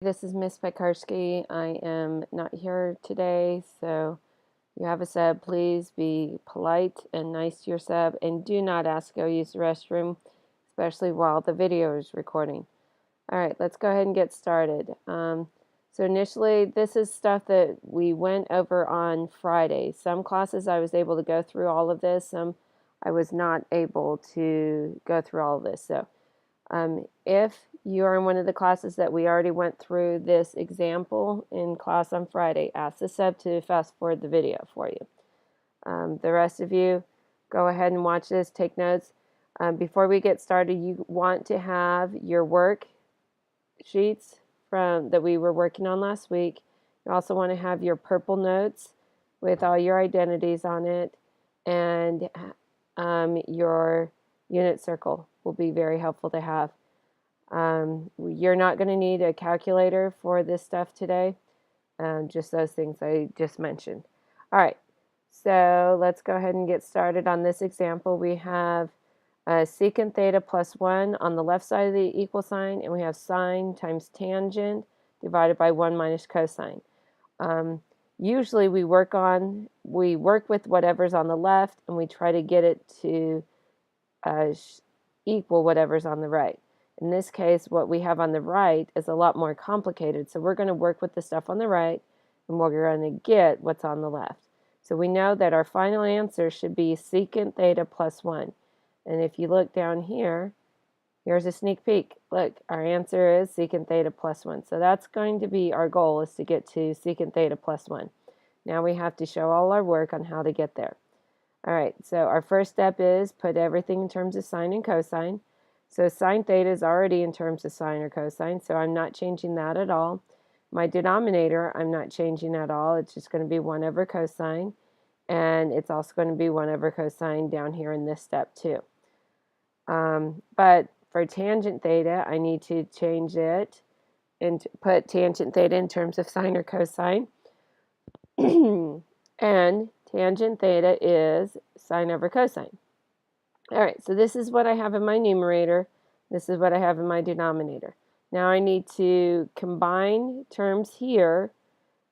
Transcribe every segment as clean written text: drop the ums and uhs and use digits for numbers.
This is Miss Pekarski. I am not here today, so you have a sub. Please be polite and nice to your sub, and do not ask to go use the restroom, especially while the video is recording. All right, let's go ahead and get started. So initially, this is stuff that we went over on Friday. Some classes I was able to go through all of this. Some I was not able to go through all of this. So if you are in one of the classes that we already went through this example in class on Friday, ask the sub to fast forward the video for you. The rest of you, go ahead and watch this, take notes. Before we get started, you want to have your work sheets that we were working on last week. You also want to have your purple notes with all your identities on it, and your unit circle will be very helpful to have. You're not going to need a calculator for this stuff today, just those things I just mentioned. All right, so let's go ahead and get started on this example. We have secant theta plus 1 on the left side of the equal sign, and we have sine times tangent divided by 1 minus cosine. Usually we work with whatever's on the left, and we try to get it to equal whatever's on the right. In this case, what we have on the right is a lot more complicated, so we're going to work with the stuff on the right, and we're going to get what's on the left. So we know that our final answer should be secant theta plus 1. And if you look down here, here's a sneak peek. Look, our answer is secant theta plus 1. So that's going to be our goal, is to get to secant theta plus 1. Now we have to show all our work on how to get there. All right, so our first step is put everything in terms of sine and cosine. So sine theta is already in terms of sine or cosine, so I'm not changing that at all. My denominator, I'm not changing at all. It's just going to be 1 over cosine, and it's also going to be 1 over cosine down here in this step too. But for tangent theta, I need to change it and put tangent theta in terms of sine or cosine. And tangent theta is sine over cosine. All right, so this is what I have in my numerator. This is what I have in my denominator. Now I need to combine terms here,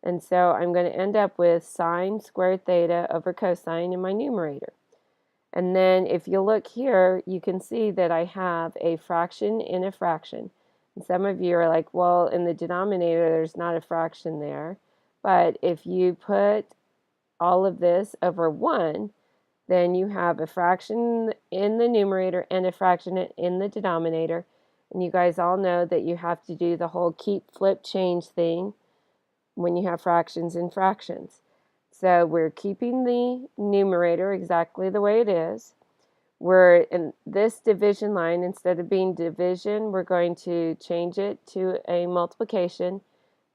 and so I'm going to end up with sine squared theta over cosine in my numerator. And then if you look here, you can see that I have a fraction in a fraction. And some of you are like, well, in the denominator, there's not a fraction there. But if you put all of this over 1, then you have a fraction in the numerator and a fraction in the denominator. And you guys all know that you have to do the whole keep, flip, change thing when you have fractions and fractions. So we're keeping the numerator exactly the way it is. We're in this division line, instead of being division, we're going to change it to a multiplication.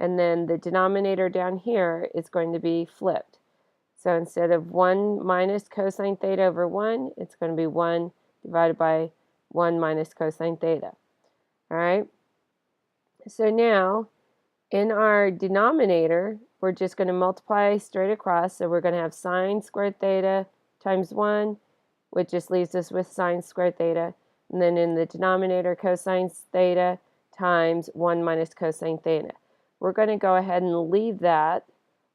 And then the denominator down here is going to be flipped. So instead of 1 minus cosine theta over 1, it's going to be 1 divided by 1 minus cosine theta. All right? So now, in our denominator, we're just going to multiply straight across. So we're going to have sine squared theta times 1, which just leaves us with sine squared theta. And then in the denominator, cosine theta times 1 minus cosine theta. We're going to go ahead and leave that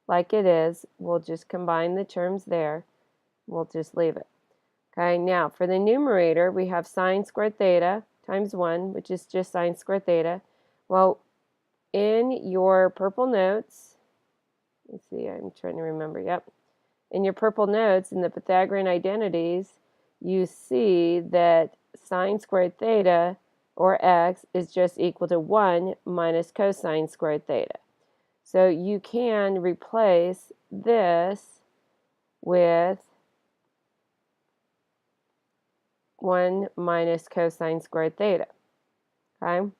like it is. We'll just combine the terms there. We'll just leave it. Okay, now for the numerator, we have sine squared theta times 1, which is just sine squared theta. Well, in your purple notes, let's see, I'm trying to remember, yep. In your purple notes, in the Pythagorean Identities, you see that sine squared theta, or x, is just equal to 1 minus cosine squared theta. So you can replace this with 1 minus cosine squared theta. Okay?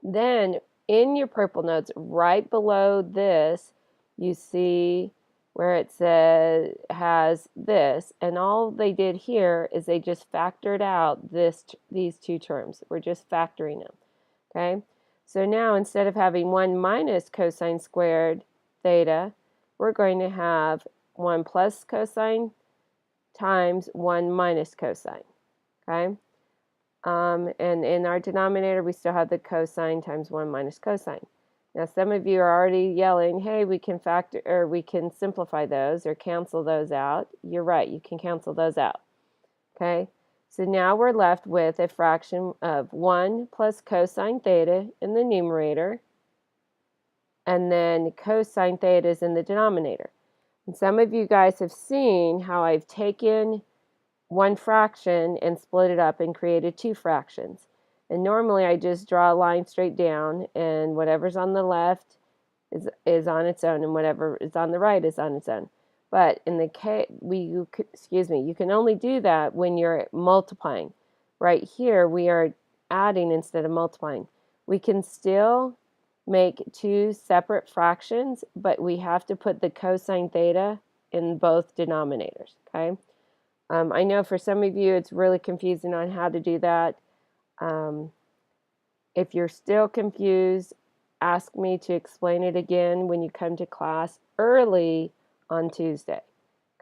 Then in your purple notes, right below this, you see where it says has this, and all they did here is they just factored out these two terms. We're just factoring them. Okay? So now instead of having 1 minus cosine squared theta, we're going to have 1 plus cosine times 1 minus cosine. Okay? And in our denominator, we still have the cosine times 1 minus cosine. Now, some of you are already yelling, hey, we can factor, or we can simplify those or cancel those out. You're right, you can cancel those out. Okay, so now we're left with a fraction of 1 plus cosine theta in the numerator, and then cosine theta is in the denominator. And some of you guys have seen how I've taken one fraction and split it up and created two fractions. And normally I just draw a line straight down, and whatever's on the left is on its own, and whatever is on the right is on its own. But in the case, you can only do that when you're multiplying. Right here, we are adding instead of multiplying. We can still make two separate fractions, but we have to put the cosine theta in both denominators, okay? I know for some of you it's really confusing on how to do that. If you're still confused, ask me to explain it again when you come to class early on Tuesday,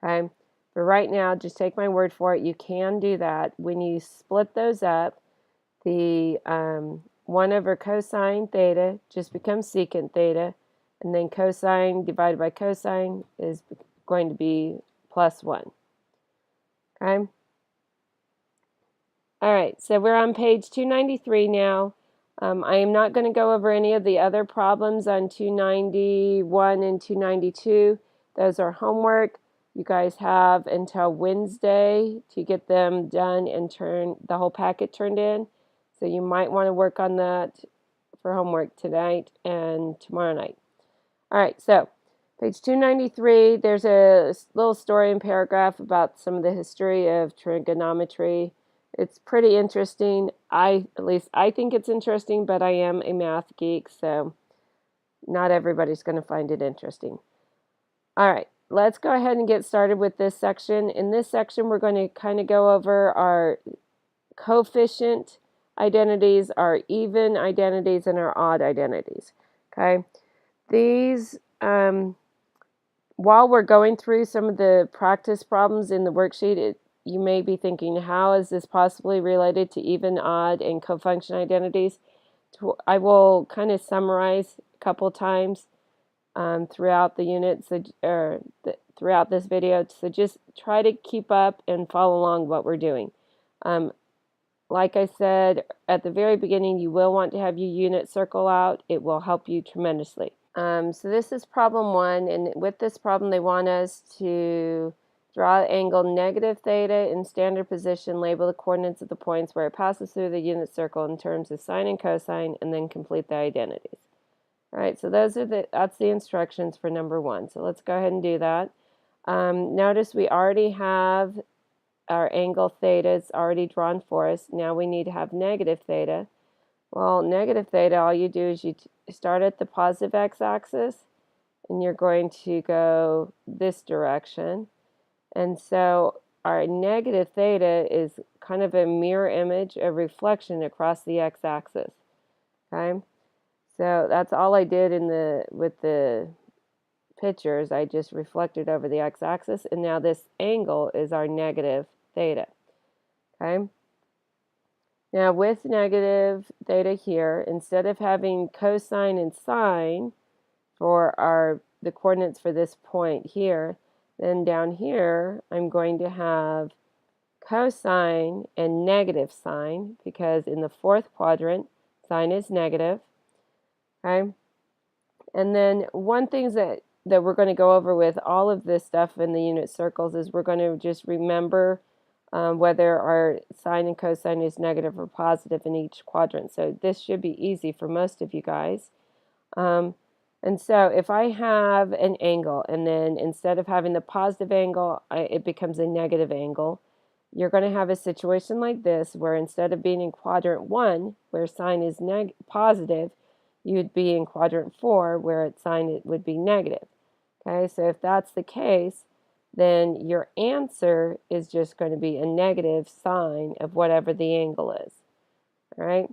okay? But right now, just take my word for it. You can do that. When you split those up, the 1 over cosine theta just becomes secant theta, and then cosine divided by cosine is going to be plus 1. Okay? All right, so we're on page 293 now. I am not going to go over any of the other problems on 291 and 292. Those are homework. You guys have until Wednesday to get them done and turn the whole packet turned in. So you might want to work on that for homework tonight and tomorrow night. All right, so page 293, there's a little story and paragraph about some of the history of trigonometry. It's pretty interesting. At least I think it's interesting, but I am a math geek, so not everybody's going to find it interesting. All right, let's go ahead and get started with this section. In this section, we're going to kind of go over our coefficient identities, our even identities, and our odd identities. Okay, these, while we're going through some of the practice problems in the worksheet, you may be thinking, how is this possibly related to even, odd, and cofunction identities? I will kind of summarize a couple times throughout the unit, throughout this video, so just try to keep up and follow along what we're doing. Like I said at the very beginning, you will want to have your unit circle out. It will help you tremendously. So this is problem 1, and with this problem they want us to draw the angle negative theta in standard position, label the coordinates of the points where it passes through the unit circle in terms of sine and cosine, and then complete the identities. All right, so that's the instructions for number 1. So let's go ahead and do that. Notice we already have our angle theta is already drawn for us. Now we need to have negative theta. Well, negative theta, all you do is you start at the positive x-axis, and you're going to go this direction. And so our negative theta is kind of a mirror image, a reflection across the x-axis. Okay, so that's all I did with the pictures. I just reflected over the x-axis, and now this angle is our negative theta. Okay. Now with negative theta here, instead of having cosine and sine for the coordinates for this point here, then down here I'm going to have cosine and negative sine, because in the fourth quadrant sine is negative. Okay, and then one thing that we're going to go over with all of this stuff in the unit circles is we're going to just remember whether our sine and cosine is negative or positive in each quadrant. So this should be easy for most of you guys. And so if I have an angle, and then instead of having the positive angle, it becomes a negative angle, you're going to have a situation like this, where instead of being in quadrant 1, where sine is positive, you would be in quadrant 4, where sine would be negative. Okay, so if that's the case, then your answer is just going to be a negative sine of whatever the angle is. All right?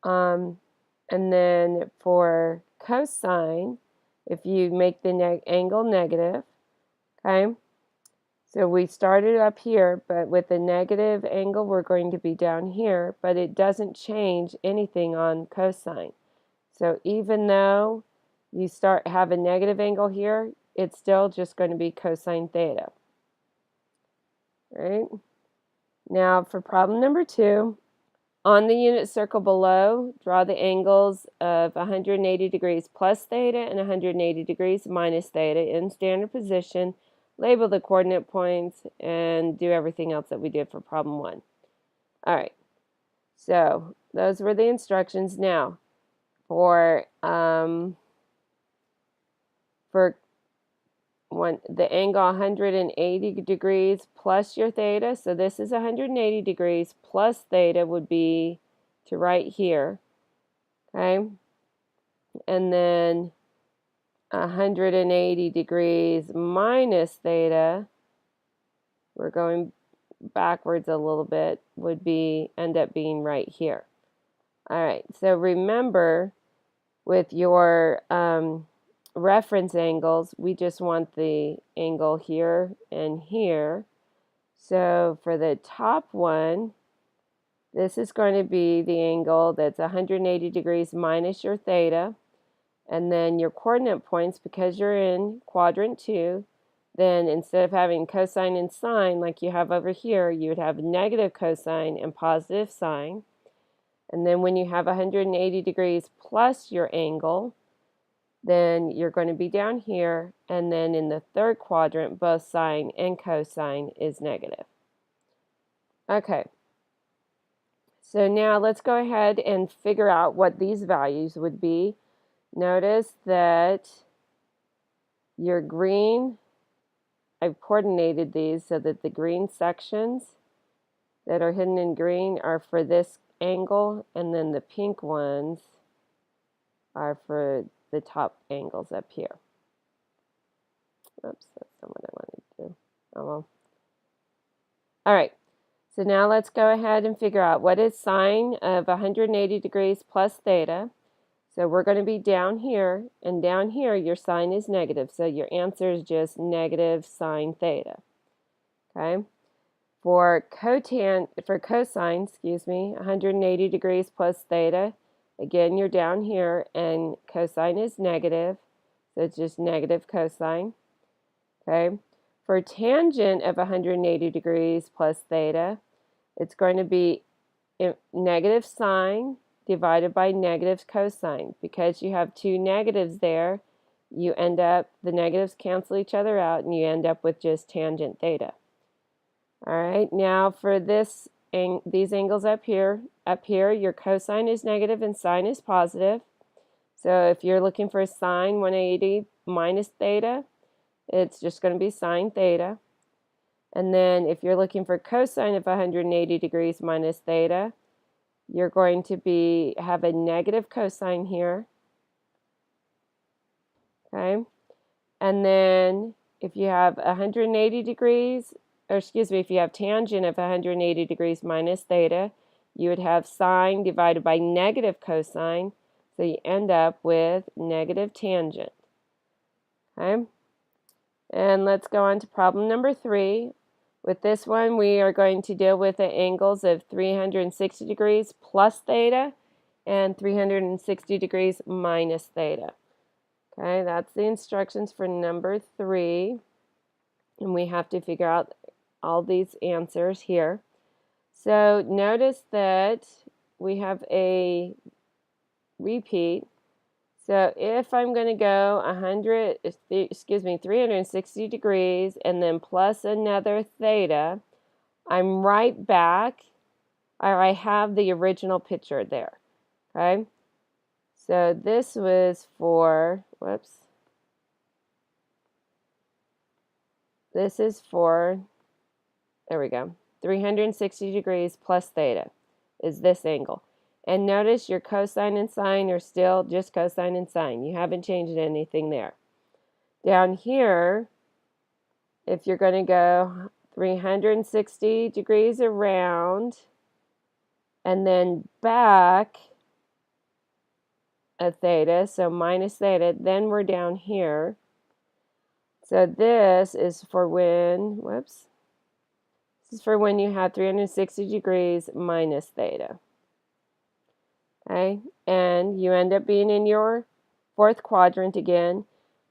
And then for cosine, if you make the angle negative, okay, So we started up here, but with a negative angle, we're going to be down here, but it doesn't change anything on cosine. So even though you have a negative angle here, it's still just going to be cosine theta. Right? Now for problem number 2, on the unit circle below, draw the angles of 180 degrees plus theta and 180 degrees minus theta in standard position. Label the coordinate points and do everything else that we did for problem 1. All right, so those were the instructions. Now, for the angle 180 degrees plus your theta, so this is 180 degrees plus theta would be to right here, okay? And then 180 degrees minus theta, we're going backwards a little bit, would end up being right here. All right, so remember with your reference angles, we just want the angle here and here. So for the top one, this is going to be the angle that's 180 degrees minus your theta. And then your coordinate points, because you're in quadrant 2, then instead of having cosine and sine like you have over here, you would have negative cosine and positive sine. And then when you have 180 degrees plus your angle, then you're going to be down here. And then in the third quadrant, both sine and cosine is negative. Okay. So now let's go ahead and figure out what these values would be. Notice that your green, I've coordinated these so that the green sections that are hidden in green are for this angle, and then the pink ones are for the top angles up here. Oops, that's not what I wanted to do. Oh well. All right, so now let's go ahead and figure out what is sine of 180 degrees plus theta. So we're going to be down here, and down here your sine is negative, so your answer is just negative sine theta. Okay? For cosine, 180 degrees plus theta, again you're down here, and cosine is negative, so it's just negative cosine. Okay? For tangent of 180 degrees plus theta, it's going to be negative sine divided by negative cosine. Because you have two negatives there, the negatives cancel each other out, and you end up with just tangent theta. All right, now for these angles up here, your cosine is negative and sine is positive. So if you're looking for sine 180 minus theta, it's just going to be sine theta. And then if you're looking for cosine of 180 degrees minus theta, you're going to have a negative cosine here. Okay? And then if you have 180 degrees, if you have tangent of 180 degrees minus theta, you would have sine divided by negative cosine, so you end up with negative tangent. Okay? And let's go on to problem number 3. With this one, we are going to deal with the angles of 360 degrees plus theta and 360 degrees minus theta. Okay, that's the instructions for number 3. And we have to figure out all these answers here. So notice that we have a repeat. So if I'm going to go 360 degrees and then plus another theta, I'm right back, or I have the original picture there. Okay? So this was for, this is for, there we go, 360 degrees plus theta is this angle. And notice your cosine and sine are still just cosine and sine. You haven't changed anything there. Down here, if you're going to go 360 degrees around and then back a theta, so minus theta, then we're down here. So this is for when, this is for when you have 360 degrees minus theta. Okay, and you end up being in your fourth quadrant again.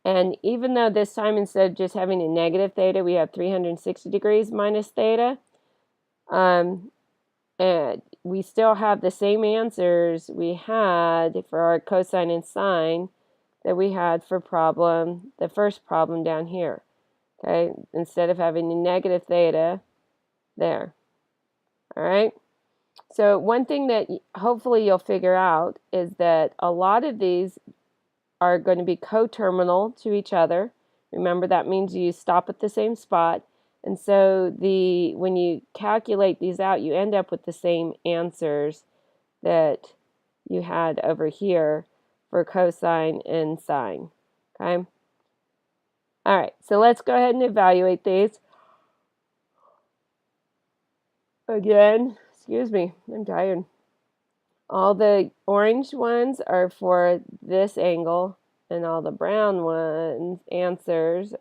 And even though this time instead of just having a negative theta, we have 360 degrees minus theta, and we still have the same answers we had for our cosine and sine that we had for the first problem down here. Okay, instead of having a negative theta there. All right. So one thing that hopefully you'll figure out is that a lot of these are going to be coterminal to each other. Remember, that means you stop at the same spot. And so when you calculate these out, you end up with the same answers that you had over here for cosine and sine. Okay? All right, so let's go ahead and evaluate these. Again, excuse me, I'm tired. All the orange ones are for this angle, and all the brown ones answers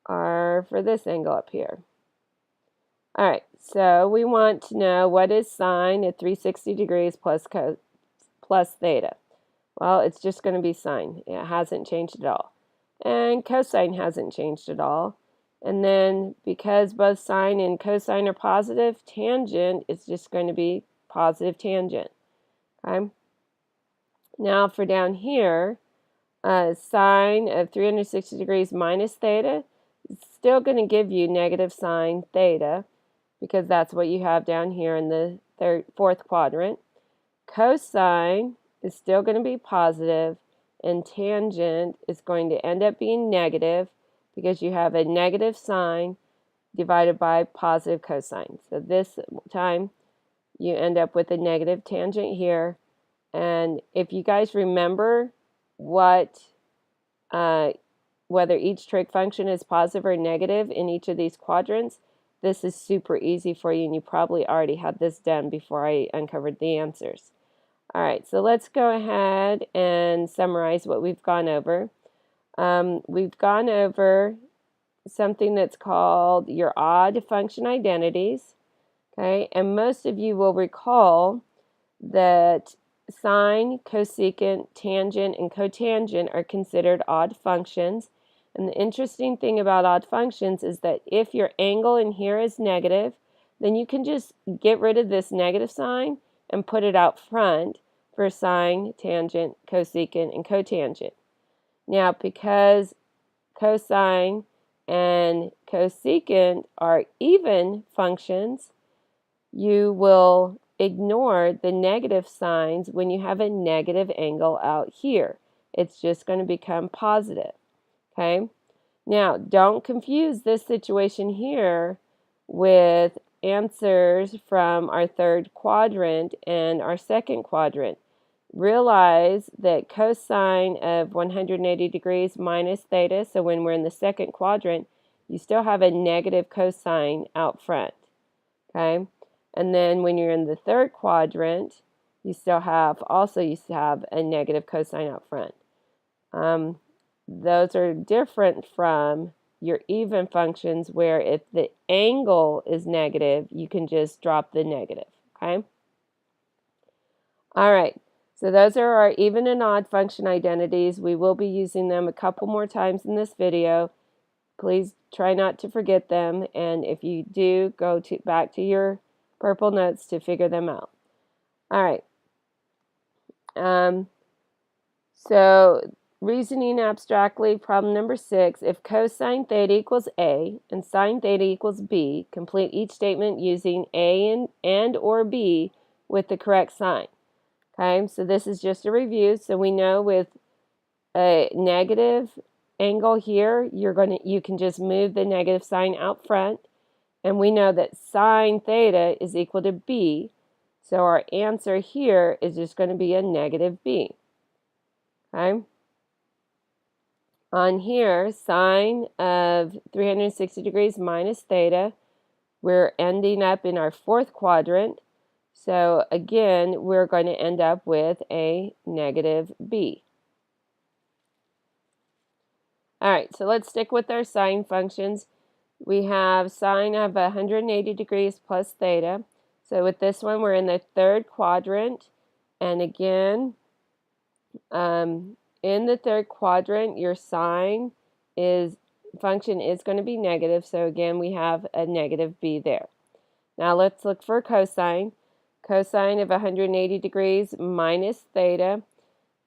are for this angle up here. All right, so we want to know what is sine at 360 degrees plus theta. Well, it's just going to be sine. It hasn't changed at all. And cosine hasn't changed at all. And then because both sine and cosine are positive, tangent is just going to be positive tangent. Okay? Now for down here, sine of 360 degrees minus theta is still going to give you negative sine theta, because that's what you have down here in the fourth quadrant. Cosine is still going to be positive, and tangent is going to end up being negative because you have a negative sine divided by positive cosine. So this time you end up with a negative tangent here. And if you guys remember whether each trig function is positive or negative in each of these quadrants, this is super easy for you, and you probably already had this done before I uncovered the answers. All right, so let's go ahead and summarize what we've gone over. We've gone over something that's called your odd function identities, okay? And most of you will recall that sine, cosecant, tangent, and cotangent are considered odd functions. And the interesting thing about odd functions is that if your angle in here is negative, then you can just get rid of this negative sign and put it out front for sine, tangent, cosecant, and cotangent. Now, because cosine and cosecant are even functions, you will ignore the negative signs when you have a negative angle out here. It's just going to become positive. Okay? Now, don't confuse this situation here with answers from our third quadrant and our second quadrant. Realize that cosine of 180 degrees minus theta, so when we're in the second quadrant, you still have a negative cosine out front. Okay? And then when you're in the third quadrant, you have a negative cosine out front. Those are different from your even functions, where if the angle is negative, you can just drop the negative. Okay? All right. So those are our even and odd function identities. We will be using them a couple more times in this video. Please try not to forget them. And if you do, go back to your purple notes to figure them out. All right. So reasoning abstractly, problem number 6, if cosine theta equals A and sine theta equals B, complete each statement using A and or B with the correct sign. Okay, so this is just a review. So we know with a negative angle here, you can just move the negative sign out front. And we know that sine theta is equal to B. So our answer here is just going to be a negative B. Okay? On here, sine of 360 degrees minus theta, we're ending up in our fourth quadrant. So again, we're going to end up with a negative B. All right, so let's stick with our sine functions. We have sine of 180 degrees plus theta. So with this one, we're in the third quadrant. And again, in the third quadrant, your sine function is going to be negative. So again, we have a negative b there. Now let's look for cosine. Cosine of 180 degrees minus theta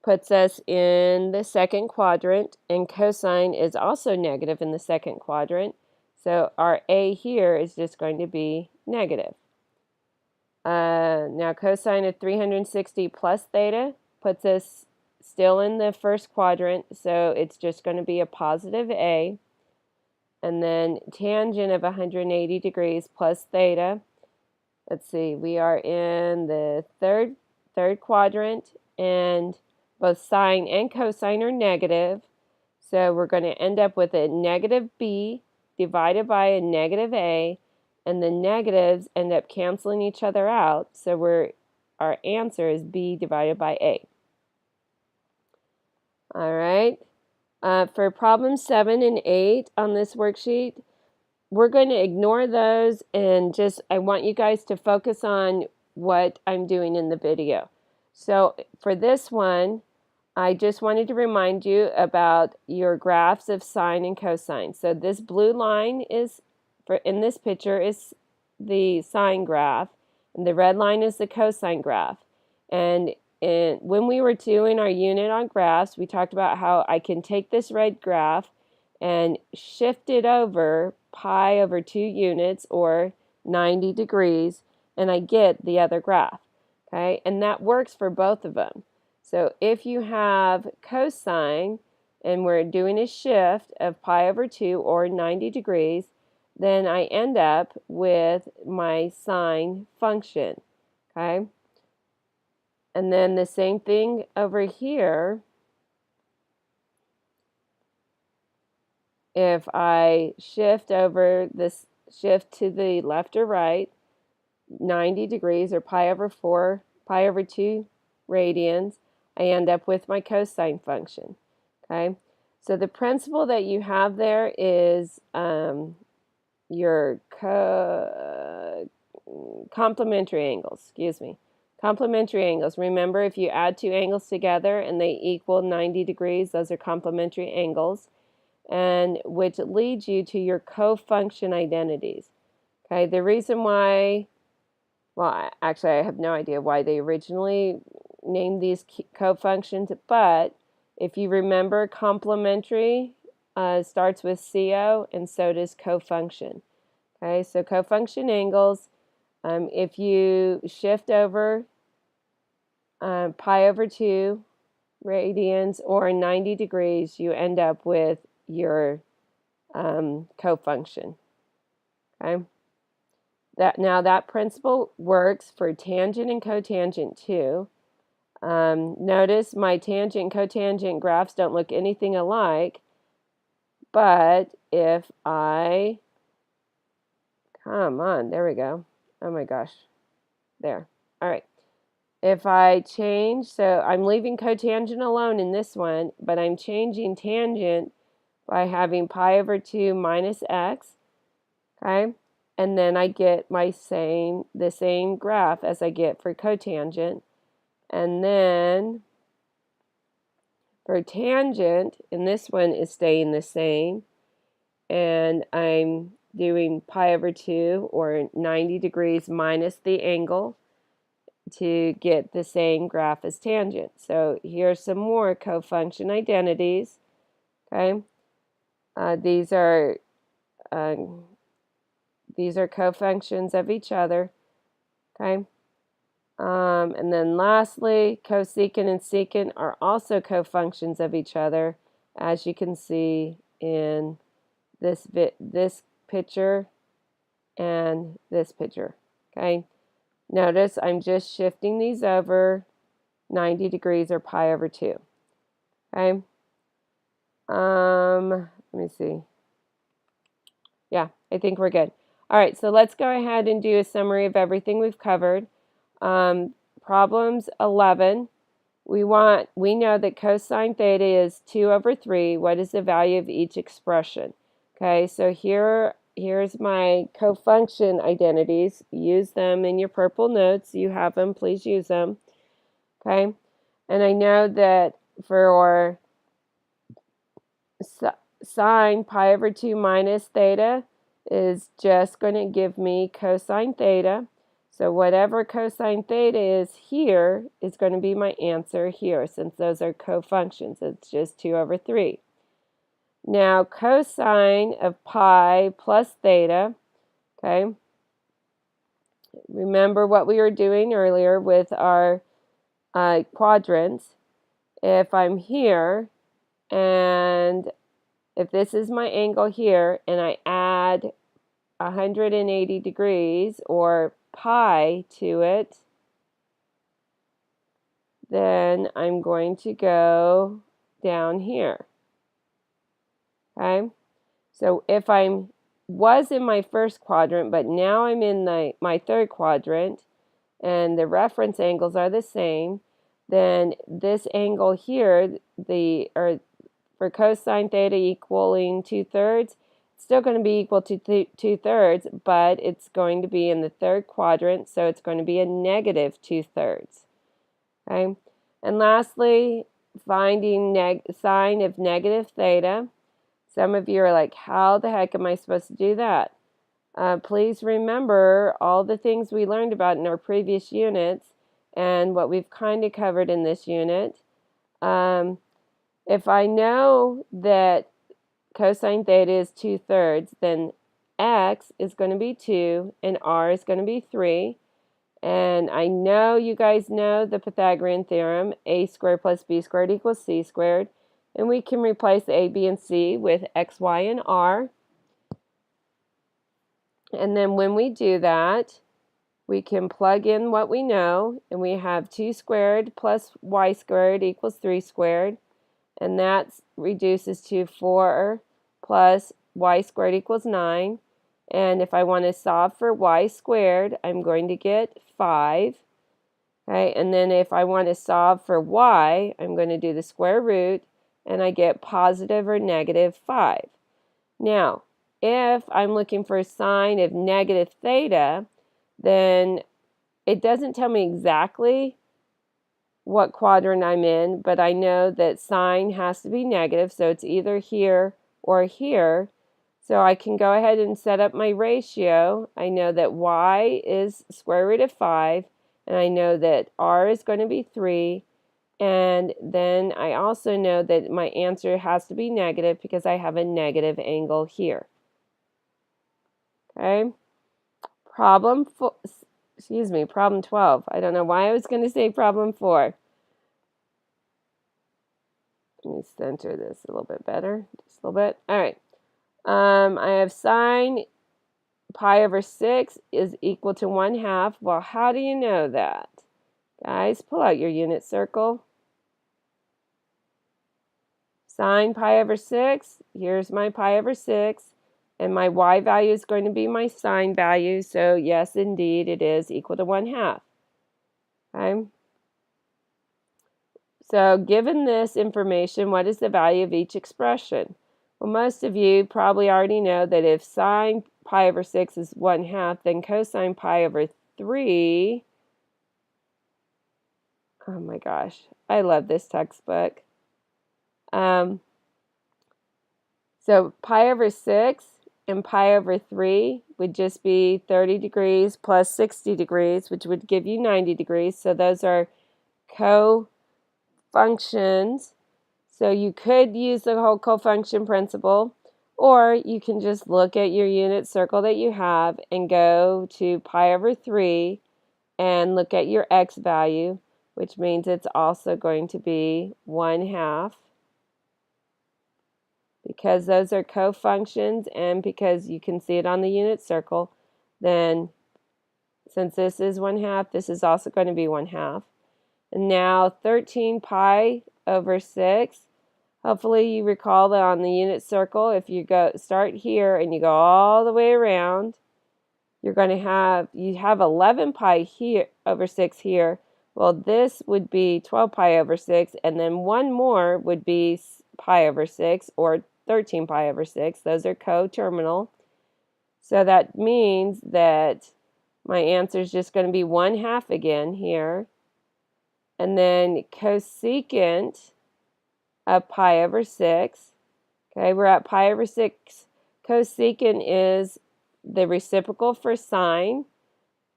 puts us in the second quadrant, and cosine is also negative in the second quadrant. So our a here is just going to be negative. Now cosine of 360 plus theta puts us still in the first quadrant, so it's just going to be a positive a. And then tangent of 180 degrees plus theta. Let's see, we are in the third quadrant, and both sine and cosine are negative. So we're going to end up with a negative b divided by a negative a, and the negatives end up canceling each other out. So our answer is b divided by a. All right. For problem 7 and 8 on this worksheet, we're going to ignore those, and I want you guys to focus on what I'm doing in the video. So for this one, I just wanted to remind you about your graphs of sine and cosine. So this blue line in this picture is the sine graph, and the red line is the cosine graph. And when we were doing our unit on graphs, we talked about how I can take this red graph and shift it over pi over 2 units, or 90 degrees, and I get the other graph. Okay, and that works for both of them. So if you have cosine, and we're doing a shift of pi over 2, or 90 degrees, then I end up with my sine function. Okay, and then the same thing over here. If I shift to the left or right, 90 degrees, or pi over 2 radians, I end up with my cosine function. Okay, so the principle that you have there is your complementary angles. Complementary angles. Remember, if you add 2 angles together and they equal 90 degrees, those are complementary angles, and which leads you to your cofunction identities. Okay, the reason why, well, actually I have no idea why they originally named these cofunctions, but if you remember, complementary starts with CO, and so does cofunction. Okay, so cofunction angles, if you shift over pi over 2 radians or 90 degrees, you end up with your cofunction. Okay, that principle works for tangent and cotangent too. Notice my tangent and cotangent graphs don't look anything alike, but if I, come on, there we go. Oh my gosh, there. All right. If I change, so I'm leaving cotangent alone in this one, but I'm changing tangent by having pi over 2 minus x, okay? And then I get the same graph as I get for cotangent. And then for tangent, and this one is staying the same, and I'm doing pi over 2, or 90 degrees minus the angle, to get the same graph as tangent. So here's some more cofunction identities. Okay, these are cofunctions of each other. Okay, and then lastly, cosecant and secant are also cofunctions of each other, as you can see in this picture and this picture. Okay. Notice I'm just shifting these over 90 degrees, or pi over 2. Okay. Let me see. Yeah, I think we're good. All right, so let's go ahead and do a summary of everything we've covered. Problems 11. we know that cosine theta is 2 over 3. What is the value of each expression? Okay, so here's my cofunction identities. Use them in your purple notes. You have them, please use them. Okay, and I know that for sine pi over 2 minus theta is just going to give me cosine theta. So whatever cosine theta is here is going to be my answer here, since those are cofunctions. It's just 2 over 3. Now cosine of pi plus theta, okay, remember what we were doing earlier with our quadrants. If I'm here, and if this is my angle here, and I add 180 degrees or pi to it, then I'm going to go down here. Okay, so if I was in my first quadrant, but now I'm in my third quadrant, and the reference angles are the same, then this angle here, for cosine theta equaling 2/3, it's still going to be equal to 2/3, but it's going to be in the third quadrant, so it's going to be a negative 2/3. Okay, and lastly, finding sine of negative theta. Some of you are like, how the heck am I supposed to do that? Please remember all the things we learned about in our previous units and what we've kind of covered in this unit. If I know that cosine theta is 2/3, then x is going to be 2 and r is going to be 3. And I know you guys know the Pythagorean Theorem, a squared plus b squared equals c squared. And we can replace a, b, and c with x, y, and r. And then when we do that, we can plug in what we know, and we have 2 squared plus y squared equals 3 squared. And that reduces to 4 plus y squared equals 9. And if I want to solve for y squared, I'm going to get 5. Okay, and then if I want to solve for y, I'm going to do the square root, and I get positive or negative 5. Now, if I'm looking for a sine of negative theta, then it doesn't tell me exactly what quadrant I'm in, but I know that sine has to be negative, so it's either here or here. So I can go ahead and set up my ratio. I know that y is square root of 5, and I know that r is going to be 3, and then I also know that my answer has to be negative because I have a negative angle here. Okay, problem 12. I don't know why I was going to say problem 4. Let me center this a little bit better, just a little bit. All right. I have sine pi over 6 is equal to 1/2. Well, how do you know that? Guys, pull out your unit circle. Sine pi over 6, here's my pi over 6, and my y value is going to be my sine value, so yes, indeed, it is equal to 1/2. Okay? So given this information, what is the value of each expression? Well, most of you probably already know that if sine pi over 6 is 1/2, then cosine pi over 3, oh my gosh, I love this textbook. So pi over 6 and pi over 3 would just be 30 degrees plus 60 degrees, which would give you 90 degrees. So those are cofunctions. So you could use the whole cofunction principle, or you can just look at your unit circle that you have and go to pi over 3 and look at your x value, which means it's also going to be 1/2. Because those are cofunctions and because you can see it on the unit circle, then since this is 1/2, this is also going to be 1/2. And now 13 pi over 6. Hopefully you recall that on the unit circle, if you start here and you go all the way around, you're going to have 11 pi here over 6 here, Well, this would be 12 pi over 6, and then one more would be pi over 6, or 13 pi over 6. Those are coterminal. So that means that my answer is just going to be 1/2 again here. And then cosecant of pi over 6. Okay, we're at pi over 6. Cosecant is the reciprocal for sine.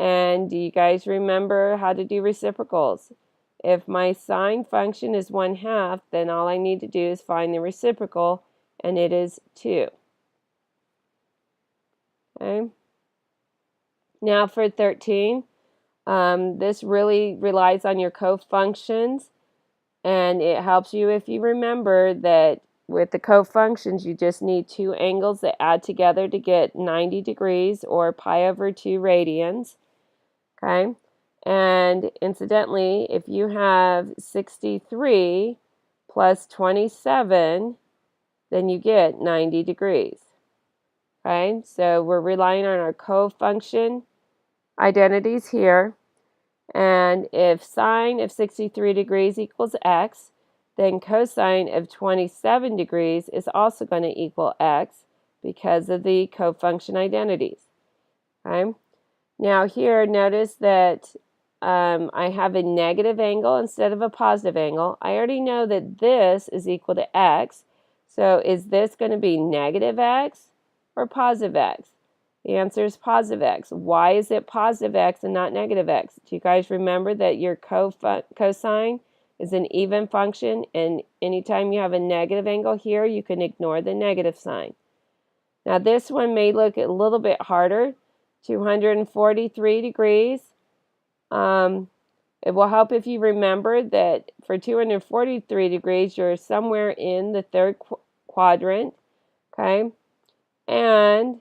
And do you guys remember how to do reciprocals? If my sine function is 1/2, then all I need to do is find the reciprocal, and it is 2. Okay. Now for 13, this really relies on your cofunctions, and it helps you if you remember that with the cofunctions, you just need two angles that add together to get 90 degrees, or pi over 2 radians. Okay, and incidentally, if you have 63 plus 27, then you get 90 degrees. Okay, so we're relying on our cofunction identities here. And if sine of 63 degrees equals x, then cosine of 27 degrees is also going to equal x because of the cofunction identities. Okay? Now here, notice that I have a negative angle instead of a positive angle. I already know that this is equal to x. So is this going to be negative x or positive x? The answer is positive x. Why is it positive x and not negative x? Do you guys remember that your cosine is an even function, and anytime you have a negative angle here, you can ignore the negative sign. Now this one may look a little bit harder, 243 degrees. It will help if you remember that for 243 degrees, you're somewhere in the third quadrant, okay? And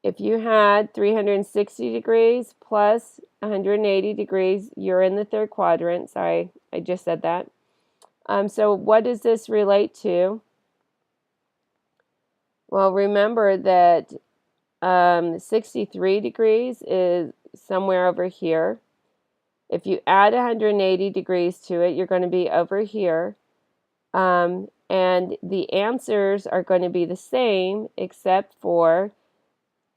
if you had 360 degrees plus 180 degrees, you're in the third quadrant. Sorry, I just said that. So what does this relate to? Well, remember that 63 degrees is somewhere over here. If you add 180 degrees to it, you're going to be over here. And the answers are going to be the same, except for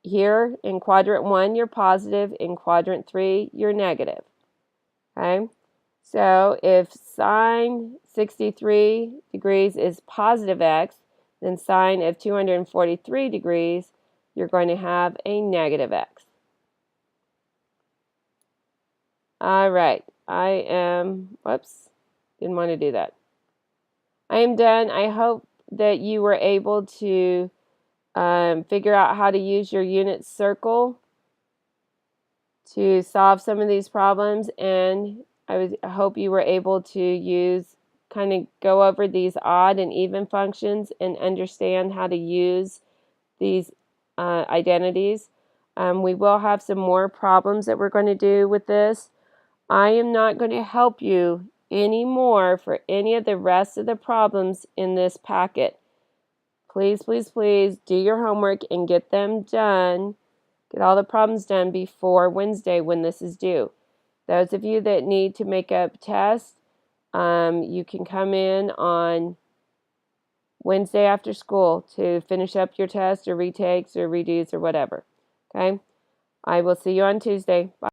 here in quadrant 1, you're positive. In quadrant 3, you're negative. Okay? So if sine 63 degrees is positive x, then sine of 243 degrees, you're going to have a negative x. All right. Whoops, didn't want to do that. I am done. I hope that you were able to figure out how to use your unit circle to solve some of these problems, and I hope you were able to kind of go over these odd and even functions and understand how to use these identities. We will have some more problems that we're going to do with this. I am not going to help you anymore for any of the rest of the problems in this packet. Please, please, please do your homework and get them done. Get all the problems done before Wednesday when this is due. Those of you that need to make up tests, you can come in on Wednesday after school to finish up your test or retakes or redos or whatever. Okay? I will see you on Tuesday. Bye.